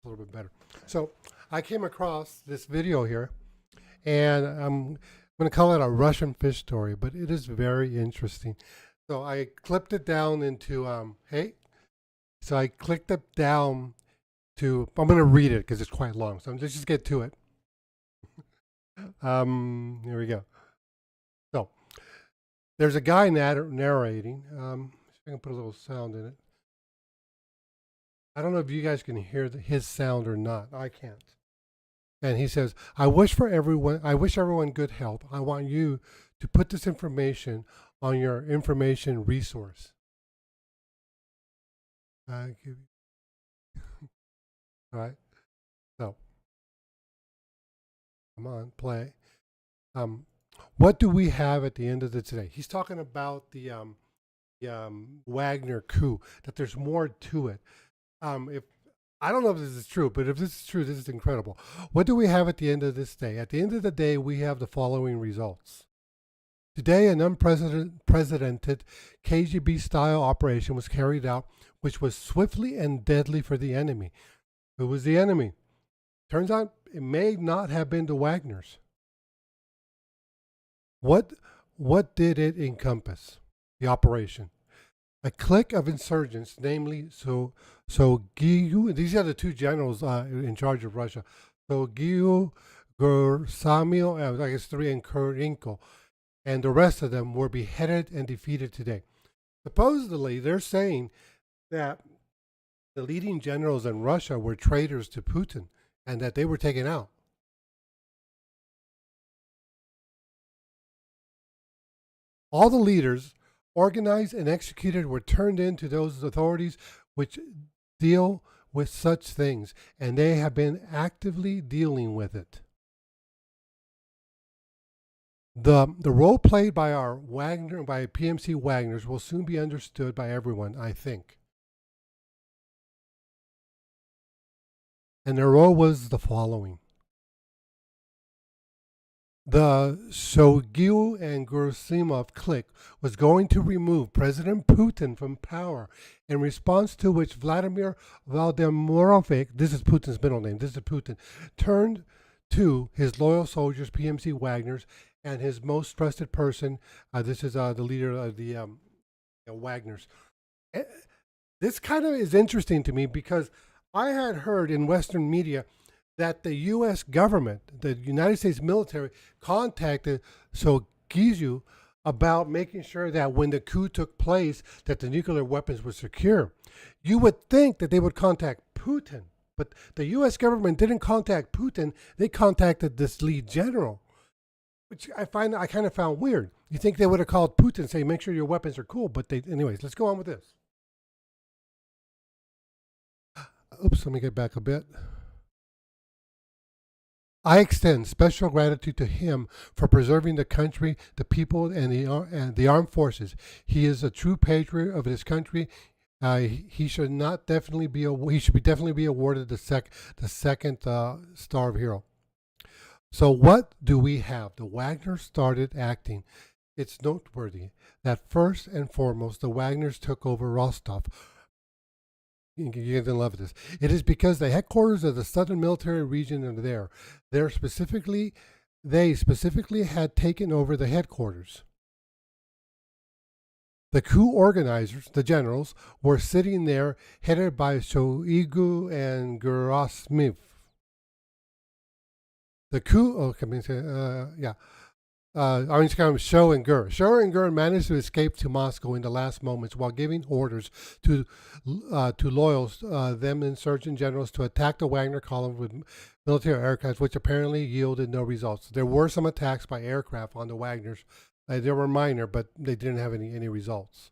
a little bit better. So I came across this video here, and I'm going to call it a Russian fish story, but it is very interesting. So I clipped it down into So I clicked it down to. I'm going to read it because it's quite long. So let's just get to it. Here we go. So there's a guy narrating. See if I can put a little sound in it. I don't know if you guys can hear his sound or not. I can't. And he says, I wish everyone good health. I want you to put this information on your information resource. All right. So, come on, play. What do we have at the end of the today? He's talking about the Wagner coup, that there's more to it. If I don't know if this is true, but if this is true, this is incredible. What do we have at the end of this day? At the end of the day, we have the following results. Today, an unprecedented KGB-style operation was carried out, which was swiftly and deadly for the enemy. Who was the enemy? Turns out it may not have been the Wagners. What did it encompass? The operation. A clique of insurgents, namely Giyu, these are the two generals in charge of Russia. So Giyu, Gersamil, I guess three, and Kurinko, and the rest of them were beheaded and defeated today. Supposedly, they're saying that the leading generals in Russia were traitors to Putin and that they were taken out. All the leaders organized and executed were turned in to those authorities which deal with such things, and they have been actively dealing with it. The role played by by PMC Wagners will soon be understood by everyone, I think. And their role was the following. The Shoigu and Gerasimov clique was going to remove President Putin from power, in response to which Vladimir Vladimirovich, this is Putin's middle name, this is Putin, turned to his loyal soldiers, PMC Wagners, and his most trusted person, this is the leader of the Wagners. This kind of is interesting to me because I had heard in Western media that the U.S. government, the United States military, contacted Shoigu about making sure that when the coup took place, that the nuclear weapons were secure. You would think that they would contact Putin, but the U.S. government didn't contact Putin. They contacted this lead general, which I kind of found weird. You think they would have called Putin and say, make sure your weapons are cool, but anyways, let's go on with this. Oops, let me get back a bit. I extend special gratitude to him for preserving the country, the people, and the armed forces. He is a true patriot of his country. He should definitely be awarded the second Star of Hero. So what do we have? The Wagners started acting. It's noteworthy that first and foremost, the Wagners took over Rostov. You're going to love this. It is because the headquarters of the Southern Military Region are there. They specifically had taken over the headquarters. The coup organizers, the generals, were sitting there, headed by Shoigu and Gerasimov. The coup, Orange County, Show and Gur managed to escape to Moscow in the last moments while giving orders to loyals, them insurgent generals, to attack the Wagner column with military aircraft, which apparently yielded no results. There were some attacks by aircraft on the Wagners. They were minor, but they didn't have any results.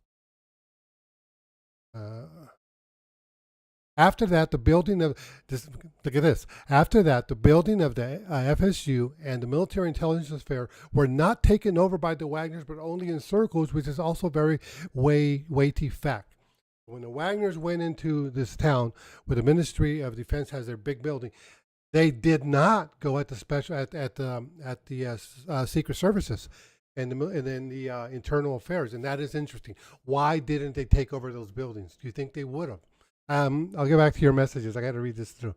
After that, the building of this. Look at this. After that, the building of the FSU and the military intelligence affair were not taken over by the Wagners, but only encircled, which is also very weighty fact. When the Wagners went into this town, where the Ministry of Defense has their big building, they did not go at the Secret Services and then the internal affairs, and that is interesting. Why didn't they take over those buildings? Do you think they would have? I'll get back to your messages. I got to read this through.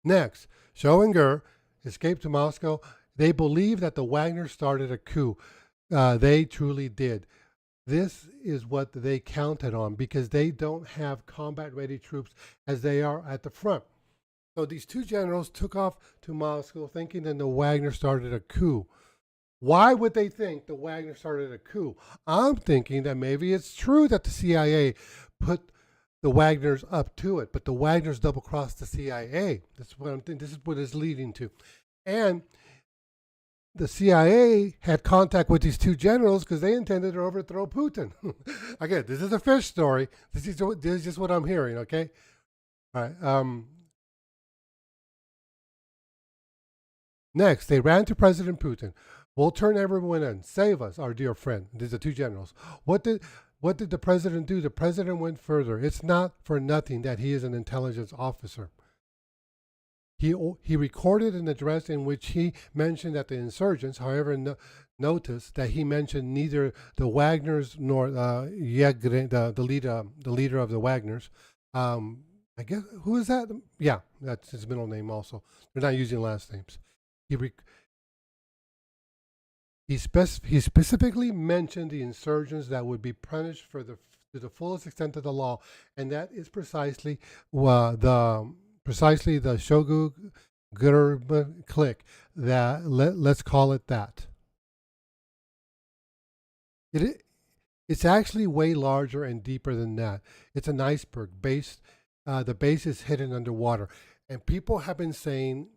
Next, Schoeninger escaped to Moscow. They believe that the Wagner started a coup. They truly did. This is what they counted on because they don't have combat ready troops as they are at the front. So these two generals took off to Moscow thinking that the Wagner started a coup. Why would they think the Wagner started a coup? I'm thinking that maybe it's true that the CIA put the Wagners up to it, but the Wagners double crossed the CIA. That's what I'm thinking. This is what it's leading to. And the CIA had contact with these two generals because they intended to overthrow Putin. Again, this is a fish story. This is just what I'm hearing, okay? All right. Next, they ran to President Putin. We'll turn everyone in. Save us, our dear friend. These are the two generals. What did the president do? The president went further. It's not for nothing that he is an intelligence officer. He recorded an address in which he mentioned that the insurgents, however, noticed that he mentioned neither the Wagners nor Yegrin, the leader of the Wagners. I guess who is that? Yeah, that's his middle name. Also, they're not using last names. He he specifically mentioned the insurgents that would be punished to the fullest extent of the law, and that is precisely the Shogu Gurba clique. Let's call it that. It's actually way larger and deeper than that. It's an iceberg. The base is hidden underwater, and people have been saying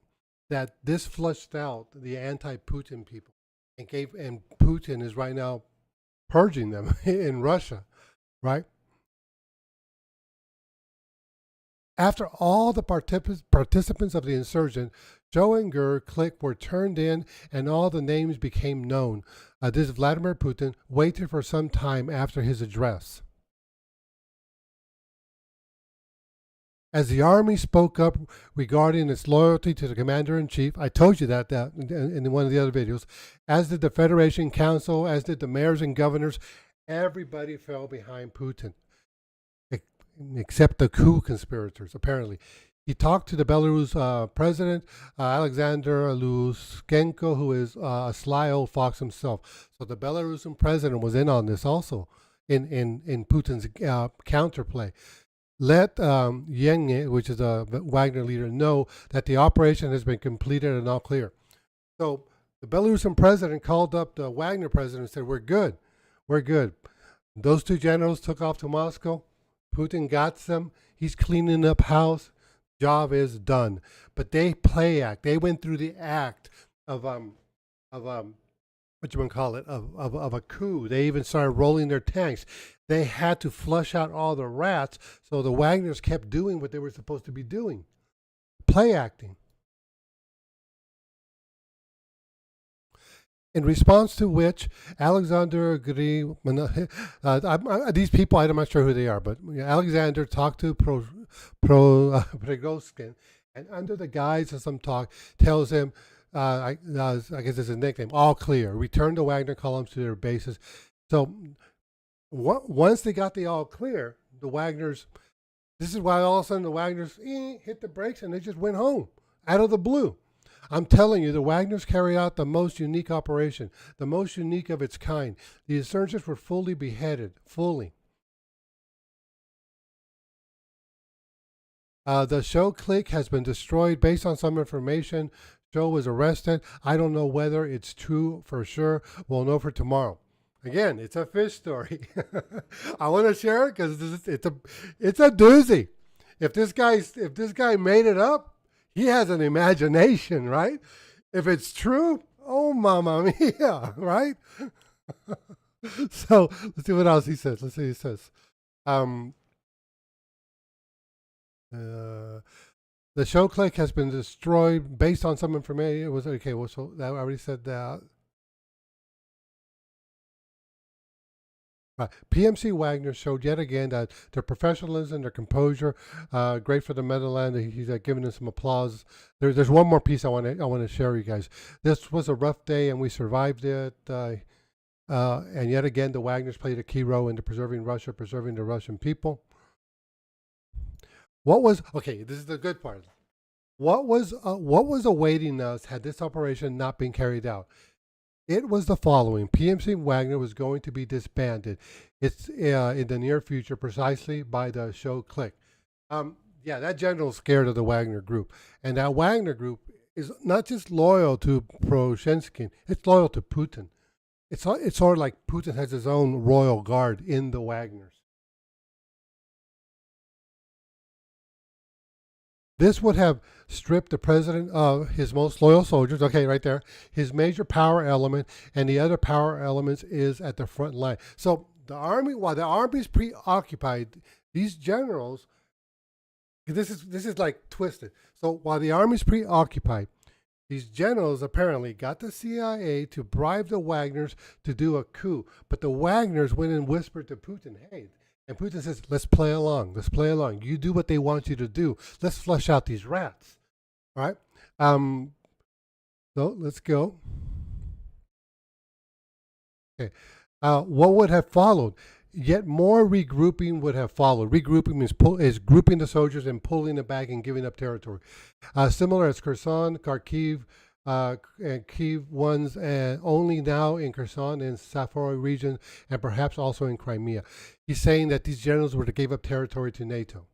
that this flushed out the anti-Putin people and Putin is right now purging them in Russia, right? After all the participants of the insurgent, Joe and Gurr clique were turned in and all the names became known. This Vladimir Putin waited for some time after his address. As the army spoke up regarding its loyalty to the commander in chief, I told you that in one of the other videos, as did the Federation Council, as did the mayors and governors, everybody fell behind Putin, except the coup conspirators, apparently. He talked to the Belarus president, Alexander Lukashenko, who is a sly old fox himself. So the Belarusian president was in on this also, in Putin's counterplay. Let Yenge, which is a Wagner leader, know that the operation has been completed and all clear. So the Belarusian president called up the Wagner president and said, "We're good. We're good." Those two generals took off to Moscow. Putin got them. He's cleaning up house. Job is done. But they play act. They went through the act of what you want to call it, of a coup. They even started rolling their tanks. They had to flush out all the rats, so the Wagners kept doing what they were supposed to be doing, play acting. In response to which, Alexander these people, I'm not sure who they are, but Alexander talked to Prigozhin, and under the guise of some talk, tells him, I guess it's his nickname, all clear. Return the Wagner columns to their bases. So once they got the all clear, the Wagners, this is why all of a sudden the Wagners hit the brakes and they just went home out of the blue. I'm telling you, the Wagners carry out the most unique operation, the most unique of its kind. The insurgents were fully beheaded, fully. The show clique has been destroyed based on some information. Joe was arrested. I don't know whether it's true for sure. We'll know for tomorrow. Again, it's a fish story. I want to share it because it's a doozy. If this guy made it up, he has an imagination, right? If it's true, oh mamma mia, right? So let's see what else he says. Let's see what he says. The show clique has been destroyed based on some information. It was okay. Well, so I already said that. PMC Wagner showed yet again that their professionalism, their composure, great for the Motherland. He's giving them some applause. There's one more piece I want to share with you guys. This was a rough day, and we survived it. And yet again, the Wagners played a key role in preserving Russia, preserving the Russian people. This is the good part. What was awaiting us had this operation not been carried out? It was the following: PMC Wagner was going to be disbanded. It's in the near future, precisely by the show Click. Yeah, that general's scared of the Wagner Group, and that Wagner Group is not just loyal to Poroshenkin; it's loyal to Putin. It's sort of like Putin has his own royal guard in the Wagners. This would have stripped the president of his most loyal soldiers. Okay, right there, his major power element, and the other power elements is at the front line. So the army, while the army's preoccupied, these generals, this is like twisted. So while the army's preoccupied, these generals apparently got the CIA to bribe the Wagners to do a coup, but the Wagners went and whispered to Putin, "Hey," and Putin says, "Let's play along. Let's play along. You do what they want you to do. Let's flush out these rats." All right. Um. So let's go. Okay. What would have followed? Yet more regrouping would have followed. Regrouping is grouping the soldiers and pulling them back and giving up territory. Similar as Kherson, Kharkiv, and Kiev ones, and only now in Kherson and Sapphire region, and perhaps also in Crimea. He's saying that these generals were to give up territory to NATO.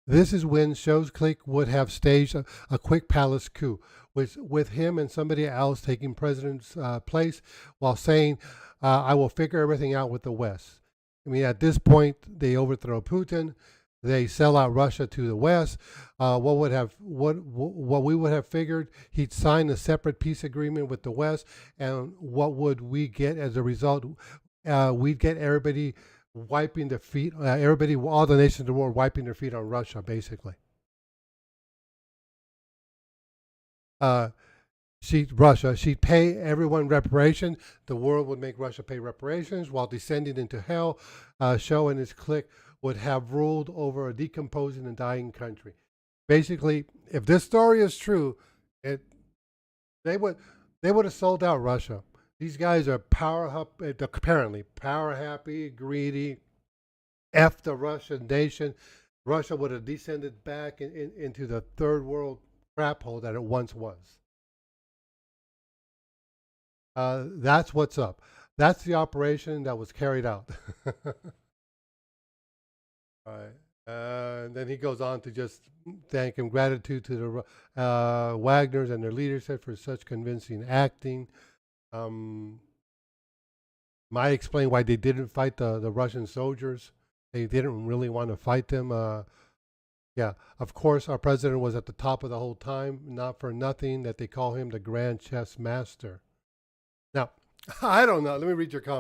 This is when Show's clique would have staged a quick palace coup, with him and somebody else taking president's place while saying, "I will figure everything out with the West." I mean, at this point, they overthrow Putin. They sell out Russia to the West. What we would have figured, he'd sign a separate peace agreement with the West, and what would we get as a result? We'd get everybody wiping their feet, all the nations of the world wiping their feet on Russia, basically. Uh, she'd pay everyone reparation. The world would make Russia pay reparations while descending into hell. Show and his clique would have ruled over a decomposing and dying country. Basically, if this story is true, it they would they would have sold out Russia. These guys are apparently power happy, greedy. F the Russian nation. Russia would have descended back into the third world crap hole that it once was. That's what's up. That's the operation that was carried out. Right. And then he goes on to just thank him, gratitude to the Wagners and their leadership for such convincing acting. Um, might explain why they didn't fight the Russian soldiers. They didn't really want to fight them. Yeah, of course, our president was at the top of the whole time, not for nothing that they call him the Grand Chess Master. Now, I don't know. Let me read your comment.